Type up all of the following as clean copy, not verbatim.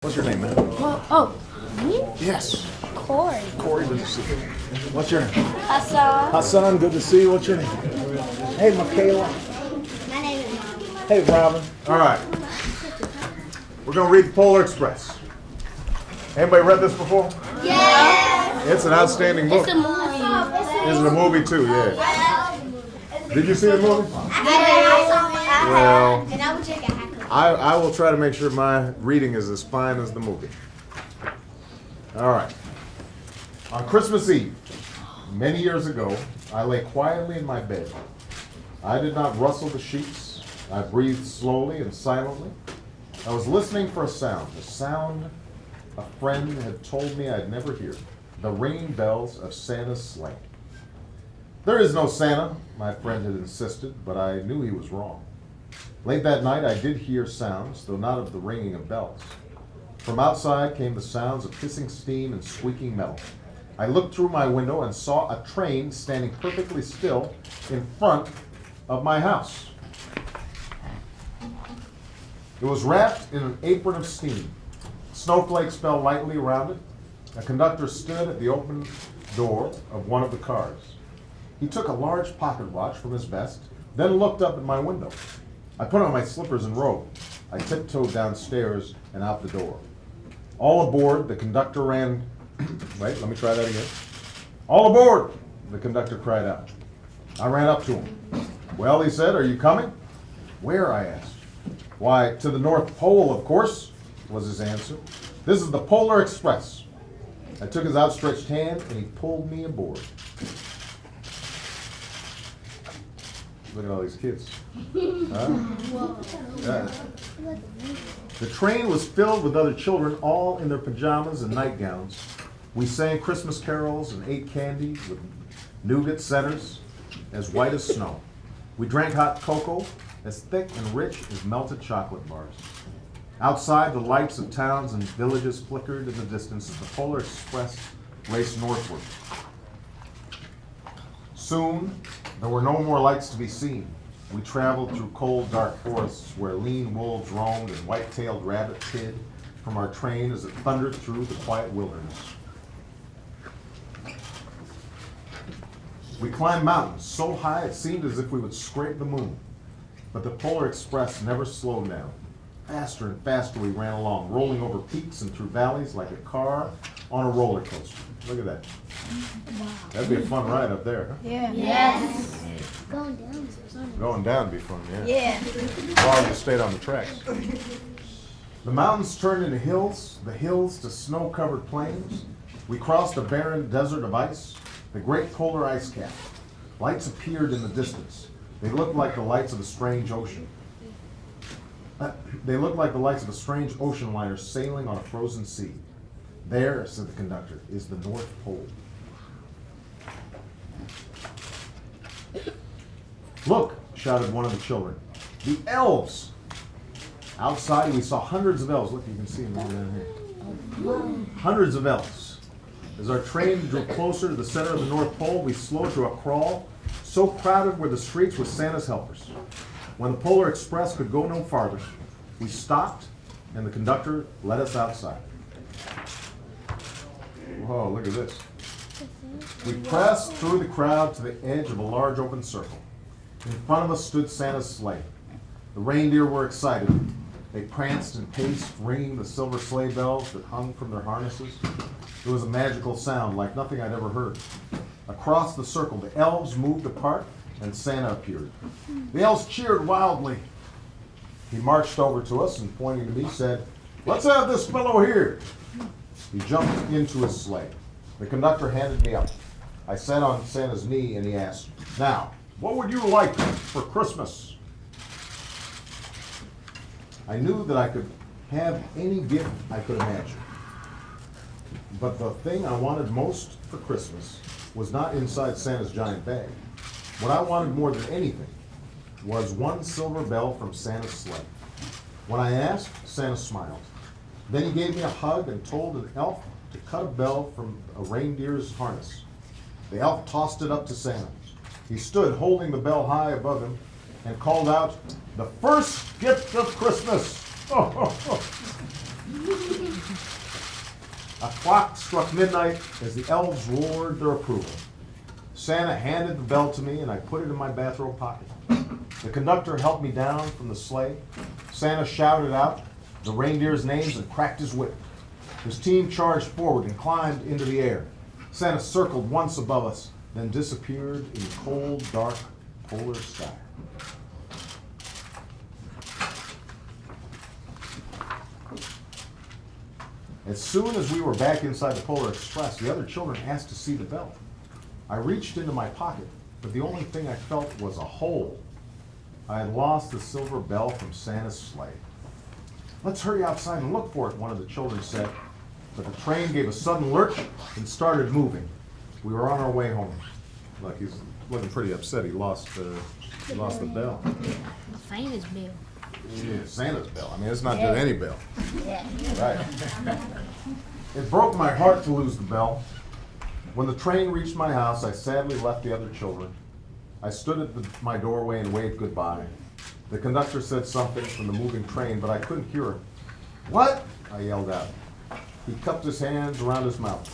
What's your name, man? Me? Yes. Corey. Corey, good to see you. What's your name? Hassan. Hassan, good to see you. What's your name? Hey, Michaela. My name is Mom. Hey, Robin. All right. We're going to read the Polar Express. Anybody read this before? Yes. It's an outstanding book. It's a movie. Is it a movie, too? Yeah. Did you see the movie? Well. Well, I will try to make sure my reading is as fine as the movie. All right. On Christmas Eve, many years ago, I lay quietly in my bed. I did not rustle the sheets. I breathed slowly and silently. I was listening for a sound a friend had told me I'd never hear, the ringing bells of Santa's sleigh. There is no Santa, my friend had insisted, but I knew he was wrong. Late that night, I did hear sounds, though not of the ringing of bells. From outside came the sounds of hissing steam and squeaking metal. I looked through my window and saw a train standing perfectly still in front of my house. It was wrapped in an apron of steam. Snowflakes fell lightly around it. A conductor stood at the open door of one of the cars. He took a large pocket watch from his vest, then looked up at my window. I put on my slippers and robe. I tiptoed downstairs and out the door. All aboard, the conductor ran. Wait, let me try that again. All aboard, the conductor cried out. I ran up to him. Well, he said, are you coming? Where, I asked. Why, to the North Pole, of course, was his answer. This is the Polar Express. I took his outstretched hand and he pulled me aboard. Look at all these kids. Huh? Yeah. The train was filled with other children, all in their pajamas and nightgowns. We sang Christmas carols and ate candy with nougat centers as white as snow. We drank hot cocoa as thick and rich as melted chocolate bars. Outside, the lights of towns and villages flickered in the distance as the Polar Express raced northward. Soon, there were no more lights to be seen. We traveled through cold, dark forests where lean wolves roamed and white-tailed rabbits hid from our train as it thundered through the quiet wilderness. We climbed mountains so high it seemed as if we would scrape the moon. But the Polar Express never slowed down. Faster and faster we ran along, rolling over peaks and through valleys like a car on a roller coaster. Look at that. That'd be a fun ride up there, huh? Yeah. Yes. Going down is fun. Going down would be fun, yeah. Yeah. As long as you stayed on the tracks. The mountains turned into hills, the hills to snow-covered plains. We crossed a barren desert of ice, the great polar ice cap. Lights appeared in the distance. They looked like the lights of a strange ocean. They looked like the lights of a strange ocean liner sailing on a frozen sea. There, said the conductor, is the North Pole. Look, shouted one of the children. The elves! Outside, we saw hundreds of elves. Look, you can see them over down here. Hundreds of elves. As our train drew closer to the center of the North Pole, we slowed to a crawl. So crowded were the streets with Santa's helpers. When the Polar Express could go no farther, we stopped and the conductor led us outside. Whoa, look at this. We pressed through the crowd to the edge of a large open circle. In front of us stood Santa's sleigh. The reindeer were excited. They pranced and paced, ringing the silver sleigh bells that hung from their harnesses. It was a magical sound like nothing I'd ever heard. Across the circle, the elves moved apart and Santa appeared. The elves cheered wildly. He marched over to us and pointing to me said, "Let's have this fellow here." He jumped into his sleigh. The conductor handed me up. I sat on Santa's knee and he asked, "Now, what would you like for Christmas?" I knew that I could have any gift I could imagine. But the thing I wanted most for Christmas was not inside Santa's giant bag. What I wanted more than anything was one silver bell from Santa's sleigh. When I asked, Santa smiled. Then he gave me a hug and told an elf to cut a bell from a reindeer's harness. The elf tossed it up to Santa. He stood holding the bell high above him and called out, "The first gift of Christmas!" A clock struck midnight as the elves roared their approval. Santa handed the bell to me and I put it in my bathrobe pocket. The conductor helped me down from the sleigh. Santa shouted out the reindeers' names and cracked his whip. His team charged forward and climbed into the air. Santa circled once above us, then disappeared in the cold, dark polar sky. As soon as we were back inside the Polar Express, the other children asked to see the bell. I reached into my pocket, but the only thing I felt was a hole. I had lost the silver bell from Santa's sleigh. "Let's hurry outside and look for it," one of the children said. But the train gave a sudden lurch and started moving. We were on our way home. Look, he's looking pretty upset. He lost the bell. The famous bill. Yeah, Santa's bell. I mean, it's not just any bell. Yeah. Right. It broke my heart to lose the bell. When the train reached my house, I sadly left the other children. I stood at my doorway and waved goodbye. The conductor said something from the moving train, but I couldn't hear him. "What?" I yelled out. He cupped his hands around his mouth.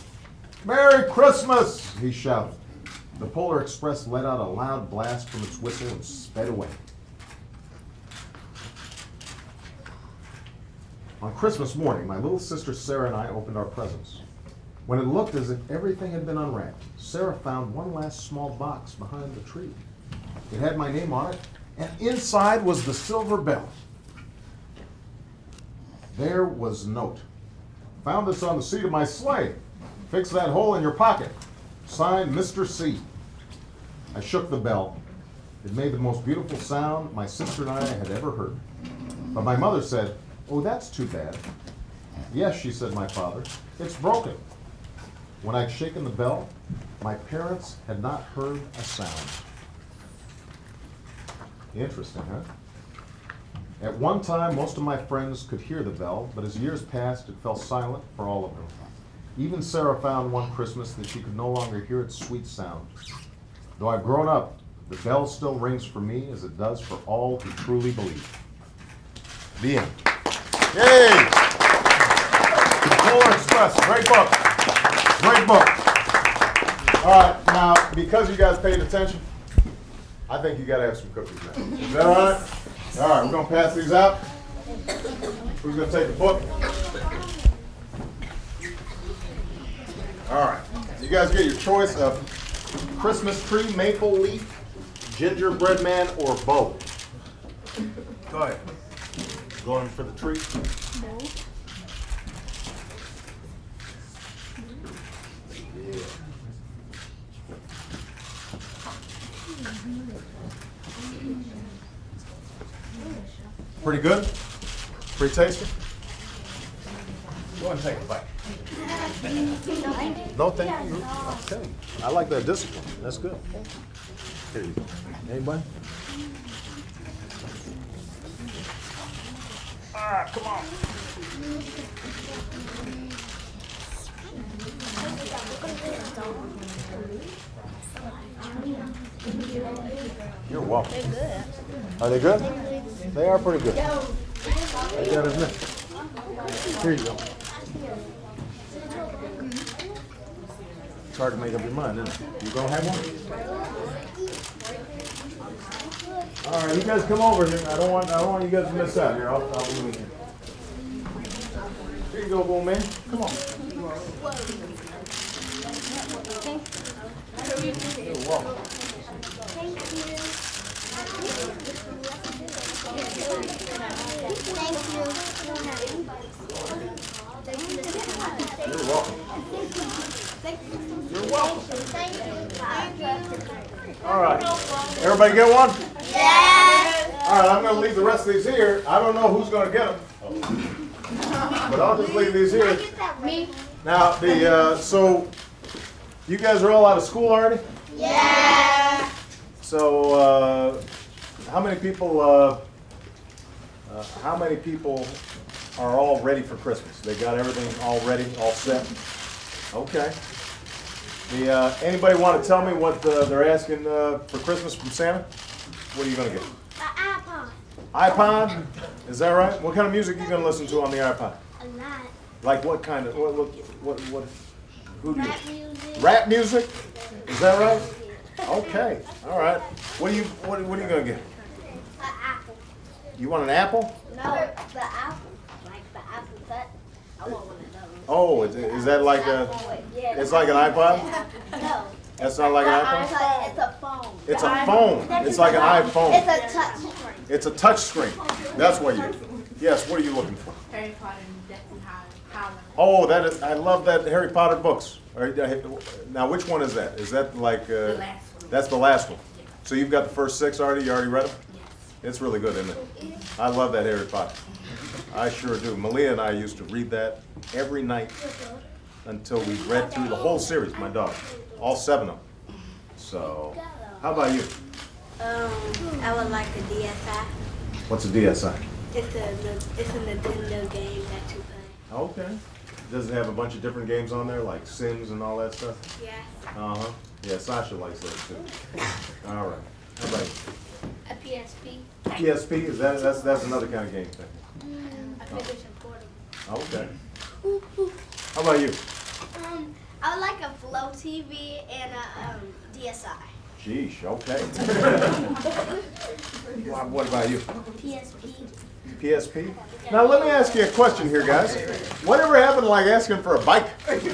"Merry Christmas!" he shouted. The Polar Express let out a loud blast from its whistle and sped away. On Christmas morning, my little sister Sarah and I opened our presents. When it looked as if everything had been unwrapped, Sarah found one last small box behind the tree. It had my name on it, and inside was the silver bell. There was a note. "Found this on the seat of my sleigh. Fix that hole in your pocket. Signed, Mr. C." I shook the bell. It made the most beautiful sound my sister and I had ever heard. But my mother said, "Oh, that's too bad." "Yes," she said, "my father, it's broken." When I'd shaken the bell, my parents had not heard a sound. Interesting, huh? At one time, most of my friends could hear the bell, but as years passed, it fell silent for all of them. Even Sarah found one Christmas that she could no longer hear its sweet sound. Though I've grown up, the bell still rings for me as it does for all who truly believe. The end. Yay! Polar Express, great book. Great book. All right, now, because you guys paid attention, I think you got to have some cookies now. Is that all right? All right, we're going to pass these out. Who's going to take the book? All right. You guys get your choice of Christmas tree, maple leaf, gingerbread man, or bow. Go ahead. Going for the tree? Yeah. Pretty good? Pretty tasty? Go ahead and take a bite. No, thank you. Okay. I like that discipline. That's good. Here you go. Anybody? Ah, come on. You're welcome. They're good. Are they good? They are pretty good. They got his name. Here you go. It's hard to make up your mind, isn't it? You gonna have one? All right, you guys come over here. I don't want you guys to miss out. Here, I'll leave it here. Here you go, little man. Come on. You're welcome. You're welcome. You're welcome. All right. Everybody get one? Yes. All right, I'm going to leave the rest of these here. I don't know who's going to get them. But I'll just leave these here. Me. Now, so you guys are all out of school already? Yeah. So how many people are all ready for Christmas? They got everything all ready, all set? Okay. Anybody want to tell me what they're asking for Christmas from Santa? What are you going to get? An iPod. iPod? Is that right? What kind of music are you going to listen to on the iPod? A lot. Like what kind of, who do you? Rap music. Rap music? Is that right? Okay, all right. What are you gonna get? An apple. You want an apple? No, the apple. Like the apple cut. I want one of those. Oh, is that like a, Yeah. it's like an iPod? No. That's not like an iPod? It's a phone. It's a phone. It's like an iPhone. It's a touch screen. It's a touch screen. That's what you, yes, what are you looking for? Harry Potter and Deathly Hallows. Oh, that is, I love that Harry Potter books. All right, now, which one is that? Is that like, The last one. that's the last one? So you've got the first 6 already? You already read them? Yes. It's really good, isn't it? I love that Harry Potter. I sure do. Malia and I used to read that every night until we read through the whole series, my dog. All 7 of them. So, how about you? I would like a DSi. What's a DSi? It's a Nintendo game that you play. Okay. Does it have a bunch of different games on there, like Sims and all that stuff? Yes. Uh-huh. Yeah, Sasha likes that too. All right. How about you? A PSP. PSP, is that's another kind of game thing. I think it's important. Okay. How about you? I would like a Flow TV and a DSi. Sheesh, okay. What about you? PSP. PSP? Now let me ask you a question here, guys. Whatever happened to like asking for a bike? I already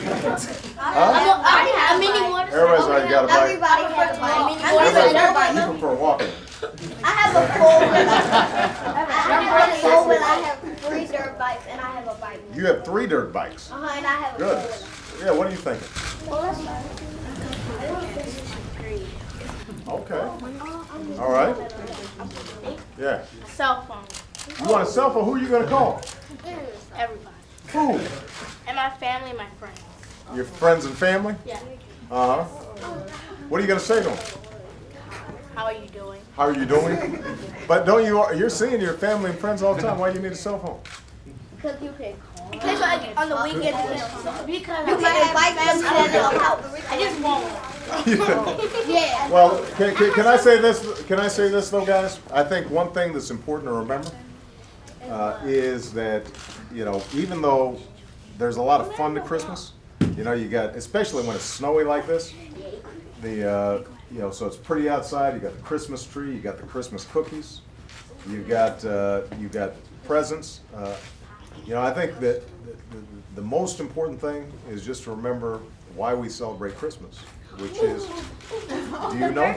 have a mini motorcycle. Everybody's already got a bike. Everybody has a bike. Everybody, you prefer walking. I have a four-wheel. I have a four-wheel. I have 3 dirt bikes and I have a bike. You have 3 dirt bikes. And I have a Good. four-wheel. Yeah, what are you thinking? Well, that's fine. Okay. All right. Yeah. Cell phone. You want a cell phone? Who are you gonna call? Everybody. Who? And my family and my friends. Your friends and family? Yeah. Uh-huh. What are you gonna say to them? How are you doing? How are you doing? But you're seeing your family and friends all the time. Why do you need a cell phone? Because you can call. Because like on the weekends, because You can invite them to the house. I just want one. Yeah. Well, can I say this? Can I say this though, guys? I think one thing that's important to remember is that even though there's a lot of fun to Christmas, you got, especially when it's snowy like this, so it's pretty outside. You got the Christmas tree, you got the Christmas cookies, you got presents. I think that the most important thing is just to remember why we celebrate Christmas, which is, do you know?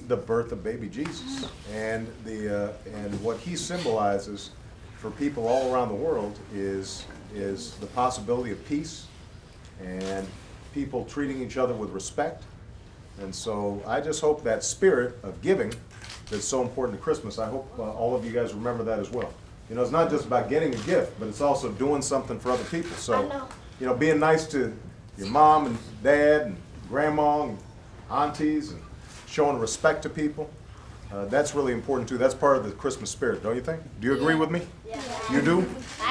The birth of baby Jesus, and what he symbolizes for people all around the world is the possibility of peace and people treating each other with respect. And so I just hope that spirit of giving that's so important to Christmas, I hope all of you guys remember that as well. It's not just about getting a gift, but it's also doing something for other people. So, being nice to your mom and dad and grandma and aunties and showing respect to people, that's really important too. That's part of the Christmas spirit, don't you think? Do you agree with me? Yeah. You do?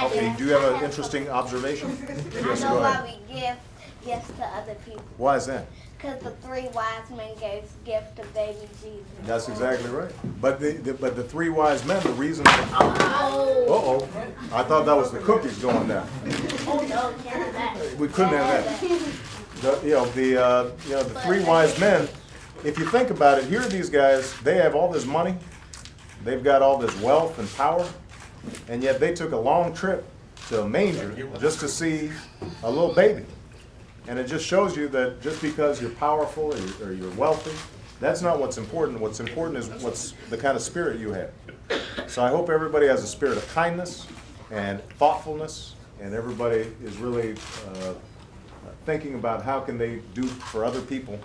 Okay, do you have an interesting observation? Yes, I know go why ahead. we give gifts to other people. Why is that? Because the 3 wise men gave gifts to baby Jesus. That's exactly right. But the 3 wise men, the reason. Uh-oh. I thought that was the cookies going down. Oh no, can't have that. We couldn't have that. The 3 wise men, if you think about it, here are these guys, they have all this money, they've got all this wealth and power, and yet they took a long trip to a manger just to see a little baby. And it just shows you that just because you're powerful or you're wealthy, that's not what's important. What's important is what's the kind of spirit you have. So I hope everybody has a spirit of kindness and thoughtfulness, and everybody is really thinking about how can they do for other people,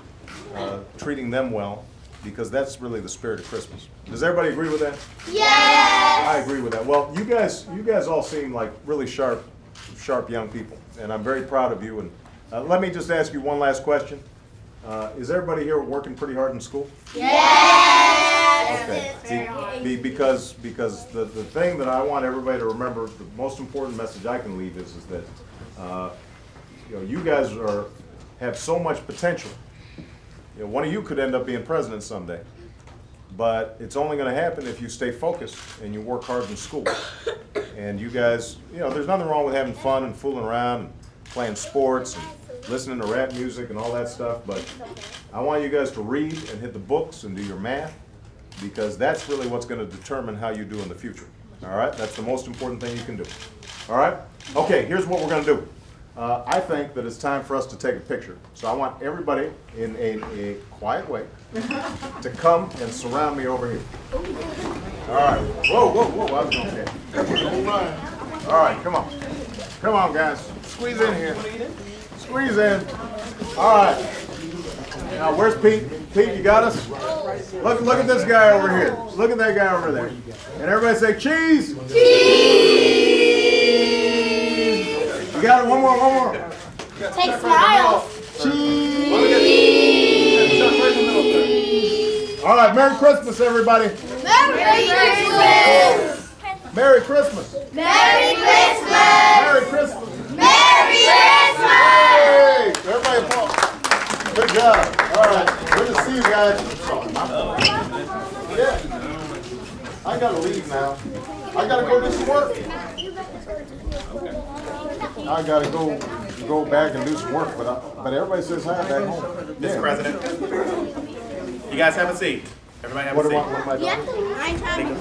treating them well, because that's really the spirit of Christmas. Does everybody agree with that? Yes! I agree with that. Well, you guys all seem like really sharp young people, and I'm very proud of you. And let me just ask you one last question. Is everybody here working pretty hard in school? Yes! Okay. Because the thing that I want everybody to remember, the most important message I can leave is that you guys have so much potential. One of you could end up being president someday. but it's only going to happen if you stay focused and you work hard in school. And you guys, there's nothing wrong with having fun and fooling around and playing sports and listening to rap music and all that stuff, but I want you guys to read and hit the books and do your math, because that's really what's going to determine how you do in the future. All right? That's the most important thing you can do. All right? Okay, here's what we're going to do. I think that it's time for us to take a picture. So I want everybody in a quiet way to come and surround me over here. All right. Whoa, whoa, whoa. I was going to say. All right, come on. Come on, guys. Squeeze in here. Squeeze in. All right. Now, where's Pete? Pete, you got us? Look at this guy over here. Look at that guy over there. And everybody say cheese. Cheese. You got it? One more. Take smiles. Cheese. All right, Merry Christmas, everybody. Merry Christmas! Merry Christmas. Merry Christmas! Merry Christmas. Merry Christmas! Hey, everybody applaud. Good job. All right, good to see you guys. Yeah. I gotta leave now. I gotta go do some work. I gotta go back and do some work, but everybody says hi back home. Mr. President, you guys have a seat. Everybody have a seat. What am I doing?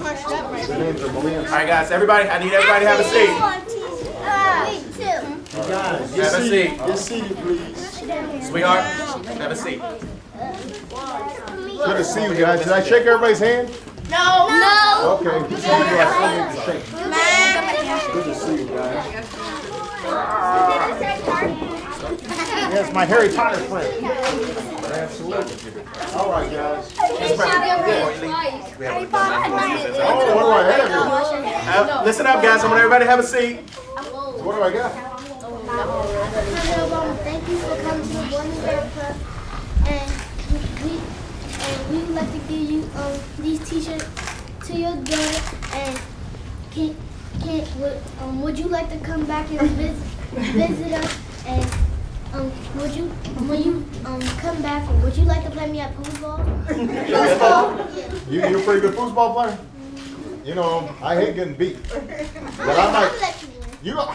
The names are Malia and All right, guys. Everybody, I need everybody to have a seat. Guys, Have a seat. get seated, please. Sweetheart, have a seat. Good to see you guys. Did I shake everybody's hand? No. Okay. Good to see you guys. Yes, my Harry Potter friend. Absolutely. All right, guys. Oh, what do I have here? Listen up, guys. I want everybody to have a seat. What do I got? Thank you for coming to the Born Bear Club, and we would like to give you these T-shirts to your daughter. And would you like to come back and visit us? And when you come back, would you like to play me at football? Football? You're a pretty good football player? I hate getting beat. But I might. You I'm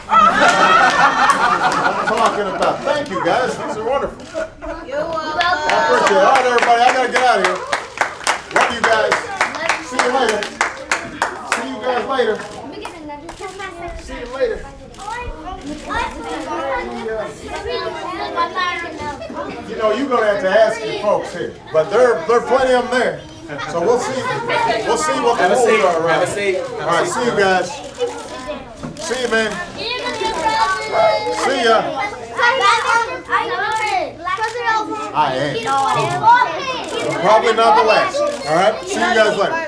talking about. Thank you, guys. These are wonderful. You're welcome. I appreciate it. All right, everybody. I gotta get out of here. Love you guys. See you later. See you guys later. See you later. You're gonna have to ask your folks here, but there are plenty of them there. So we'll see. We'll see what the Have a rules seat. are. Have a seat. All right. See you guys. See you, man. See ya. I am. Probably not the last. All right. See you guys later.